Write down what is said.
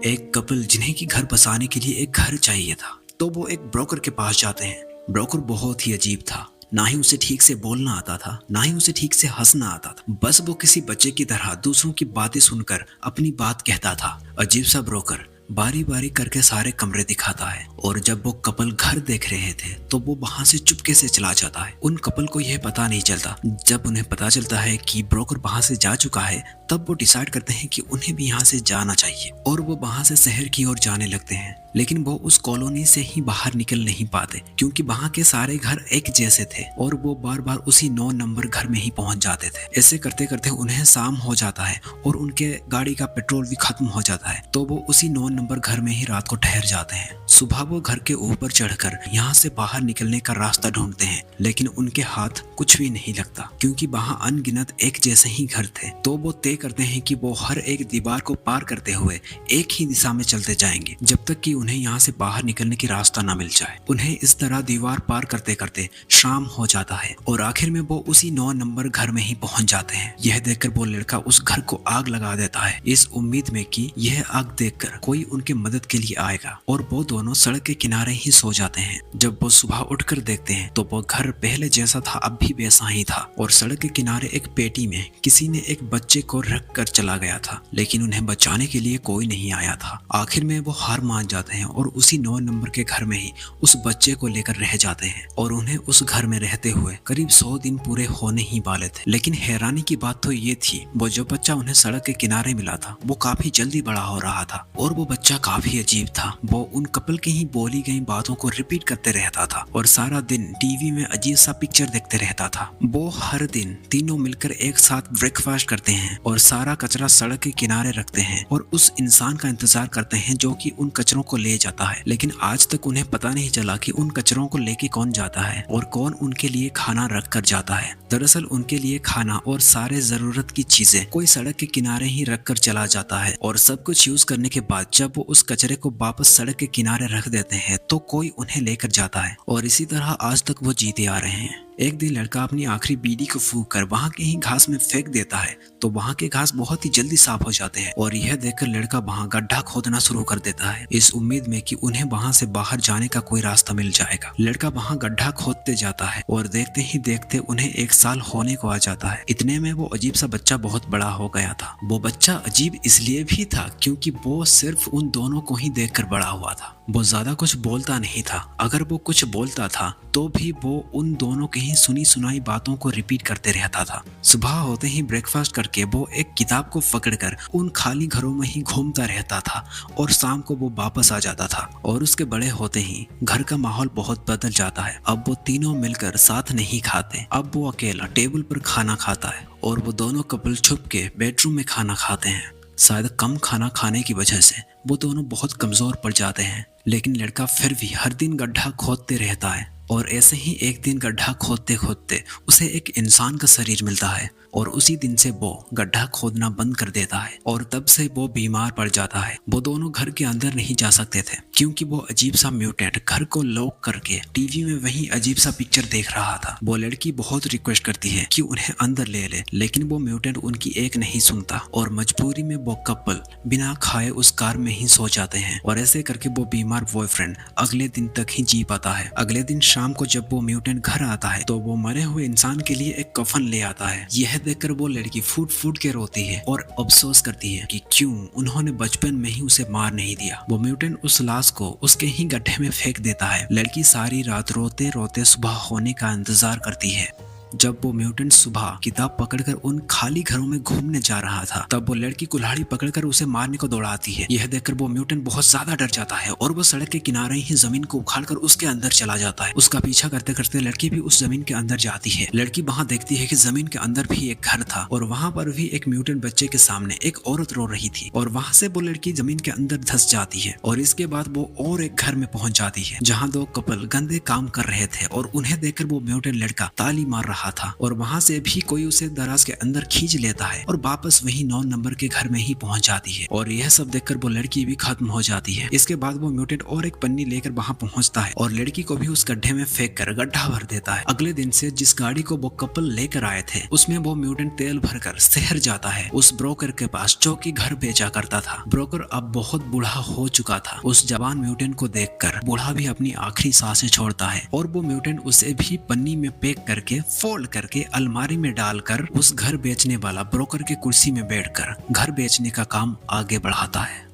एक कपल जिन्हें की घर बसाने के लिए एक घर चाहिए था, तो वो एक ब्रोकर के पास जाते हैं। ब्रोकर बहुत ही अजीब था। ना ही उसे ठीक से बोलना आता था, ना ही उसे ठीक से हंसना आता था। बस वो किसी बच्चे की तरह दूसरों की बातें सुनकर अपनी बात कहता था। अजीब सा ब्रोकर बारी बारी करके सारे कमरे दिखाता है, और जब वो कपल घर देख रहे थे तो वो वहां से चुपके से चला जाता है। उन कपल को यह पता नहीं चलता। जब उन्हें पता चलता है कि ब्रोकर वहां से जा चुका है, तब वो डिसाइड करते हैं कि उन्हें भी यहाँ से जाना चाहिए, और वो वहां से शहर की ओर जाने लगते हैं। लेकिन वो उस कॉलोनी से ही बाहर निकल नहीं पाते, क्योंकि वहां के सारे घर एक जैसे थे और वो बार बार उसी 9 नंबर घर में ही पहुंच जाते थे। ऐसे करते करते उन्हें शाम हो जाता है और उनके गाड़ी का पेट्रोल भी खत्म हो जाता है, तो वो उसी 9 नंबर घर में ही रात को ठहर जाते हैं। सुबह वो घर के ऊपर चढ़कर यहाँ से बाहर निकलने का रास्ता ढूंढते हैं, लेकिन उनके हाथ कुछ भी नहीं लगता, क्योंकि वहां अनगिनत एक जैसे ही घर थे। तो वो तय करते हैं कि वो हर एक दीवार को पार करते हुए एक ही दिशा में चलते जाएंगे, जब तक कि उन्हें यहाँ से बाहर निकलने की रास्ता न मिल जाए। उन्हें इस तरह दीवार पार करते करते शाम हो जाता है, और आखिर में वो उसी 9 नंबर घर में ही पहुंच जाते हैं। यह देखकर वो लड़का उस घर को आग लगा देता है, इस उम्मीद में कि यह आग देखकर कोई उनके मदद के लिए आएगा, और वो दोनों सड़क के किनारे ही सो जाते हैं। जब वो सुबह उठकर देखते हैं तो वो घर पहले जैसा था अब भी वैसा ही था, और सड़क के किनारे एक पेटी में किसी ने एक बच्चे को रख कर चला गया था, लेकिन उन्हें बचाने के लिए कोई नहीं आया था। आखिर में वो हार मान जाते हैं और उसी 9 नंबर के घर में ही उस बच्चे को लेकर रह जाते हैं, और उन्हें उस घर में रहते हुए करीब 100 दिन पूरे होने ही वाले थे। लेकिन हैरानी की बात तो ये थी, वो जो बच्चा उन्हें सड़क के किनारे मिला था वो काफी जल्दी बड़ा हो रहा था, और वो बच्चा काफी अजीब था। वो उन कपल की ही बोली गई बातों को रिपीट करते रहता था, और सारा दिन टीवी में अजीब सा पिक्चर देखते रहता था। वो हर दिन तीनों मिलकर एक साथ ब्रेकफास्ट करते हैं, और सारा कचरा सड़क के किनारे रखते हैं, और उस इंसान का इंतजार करते हैं जो कि उन कचरों को ले जाता है। लेकिन आज तक उन्हें पता नहीं चला कि उन कचरों को लेके कौन जाता है और कौन उनके लिए खाना रख कर जाता है। दरअसल उनके लिए खाना और सारे जरूरत की चीजें कोई सड़क के किनारे ही रख कर चला जाता है, और सब कुछ यूज करने के बाद जब वो उस कचरे को वापस सड़क के किनारे रख देते हैं तो कोई उन्हें लेकर जाता है, और इसी तरह आज तक वो जीते आ रहे हैं। एक दिन लड़का अपनी आखिरी बीड़ी को फूंक कर वहां के ही घास में फेंक देता है, तो वहां के घास बहुत ही जल्दी साफ हो जाते हैं, और यह देखकर लड़का वहां गड्ढा खोदना शुरू कर देता है, इस उम्मीद में कि उन्हें वहां से बाहर जाने का कोई रास्ता मिल जाएगा। लड़का वहां गड्ढा खोदते जाता है, और देखते ही देखते उन्हें 1 साल होने को आ जाता है। इतने में वो अजीब सा बच्चा बहुत बड़ा हो गया था। वो बच्चा अजीब इसलिए भी था क्योंकि वो सिर्फ उन दोनों को ही देखकर बड़ा हुआ था। वो ज्यादा कुछ बोलता नहीं था, अगर वो कुछ बोलता था तो भी वो उन दोनों की ही सुनी सुनाई बातों को रिपीट करते रहता था। सुबह होते ही ब्रेकफास्ट करके वो एक किताब को पकड़कर उन खाली घरों में ही घूमता रहता था, और शाम को वो वापस आ जाता था। और उसके बड़े होते ही घर का माहौल बहुत बदल जाता है। अब वो तीनों मिलकर साथ नहीं खाते, अब वो अकेला टेबल पर खाना खाता है, और वो दोनों कपल छुप के बेडरूम में खाना खाते हैं। शायद कम खाना खाने की वजह से वो दोनों बहुत कमजोर पड़ जाते हैं, लेकिन लड़का फिर भी हर दिन गड्ढा खोदते रहता है, और ऐसे ही एक दिन गड्ढा खोदते खोदते उसे एक इंसान का शरीर मिलता है, और उसी दिन से वो गड्ढा खोदना बंद कर देता है, और तब से वो बीमार पड़ जाता है। वो दोनों घर के अंदर नहीं जा सकते थे, क्योंकि वो अजीब सा म्यूटेंट घर को लॉक करके टीवी में वही अजीब सा पिक्चर देख रहा था। वो लड़की बहुत रिक्वेस्ट करती है कि उन्हें अंदर ले ले, लेकिन वो म्यूटेंट उनकी एक नहीं सुनता, और मजबूरी में वो कपल बिना खाए उस कार में ही सो जाते हैं, और ऐसे करके वो बीमार बॉयफ्रेंड अगले दिन तक ही जी पाता है। अगले दिन शाम को जब वो म्यूटेंट घर आता है तो वो मरे हुए इंसान के लिए एक कफन ले आता है। यह देखकर वो लड़की फूट फूट के रोती है और अफसोस करती है कि क्यों उन्होंने बचपन में ही उसे मार नहीं दिया। वो म्यूटेंट उस लाश को उसके ही गड्ढे में फेंक देता है। लड़की सारी रात रोते रोते सुबह होने का इंतजार करती है। जब वो म्यूटेंट सुबह किताब पकड़कर उन खाली घरों में घूमने जा रहा था, तब वो लड़की कुल्हाड़ी पकड़कर उसे मारने को दौड़ाती है। यह देखकर वो म्यूटेंट बहुत ज्यादा डर जाता है, और वो सड़क के किनारे ही जमीन को उखाड़कर उसके अंदर चला जाता है। उसका पीछा करते करते लड़की भी उस जमीन के अंदर जाती है। लड़की वहां देखती है कि जमीन के अंदर भी एक घर था, और वहां पर भी एक म्यूटेंट बच्चे के सामने एक औरत रो रही थी, और वहां से वो लड़की जमीन के अंदर धंस जाती है। और इसके बाद वो और एक घर में पहुंच जाती है, जहाँ 2 कपल गंदे काम कर रहे थे, और उन्हें देखकर वो म्यूटेंट लड़का ताली मार रहा रहा था और वहाँ से भी कोई उसे दराज के अंदर खींच लेता है और वापस वही 9 नंबर के घर में ही पहुंच जाती है। और यह सब देखकर वो लड़की भी खत्म हो जाती है। इसके बाद वो म्यूटेंट और एक पन्नी लेकर वहाँ पहुंचता है और लड़की को भी उस गड्ढे में फेंक कर गड्ढा भर देता है। अगले दिन से जिस गाड़ी को वो कपल लेकर आए थे उसमें वो म्यूटेंट तेल भरकर शहर जाता है उस ब्रोकर के पास जो कि घर बेचा करता था। ब्रोकर अब बहुत बूढ़ा हो चुका था। उस जवान म्यूटेंट को देखकर बूढ़ा भी अपनी आखिरी सांसें छोड़ता है और वो म्यूटेंट उसे भी पन्नी में पैक करके फोल्ड करके अलमारी में डालकर उस घर बेचने वाला ब्रोकर की कुर्सी में बैठकर घर बेचने का काम आगे बढ़ाता है।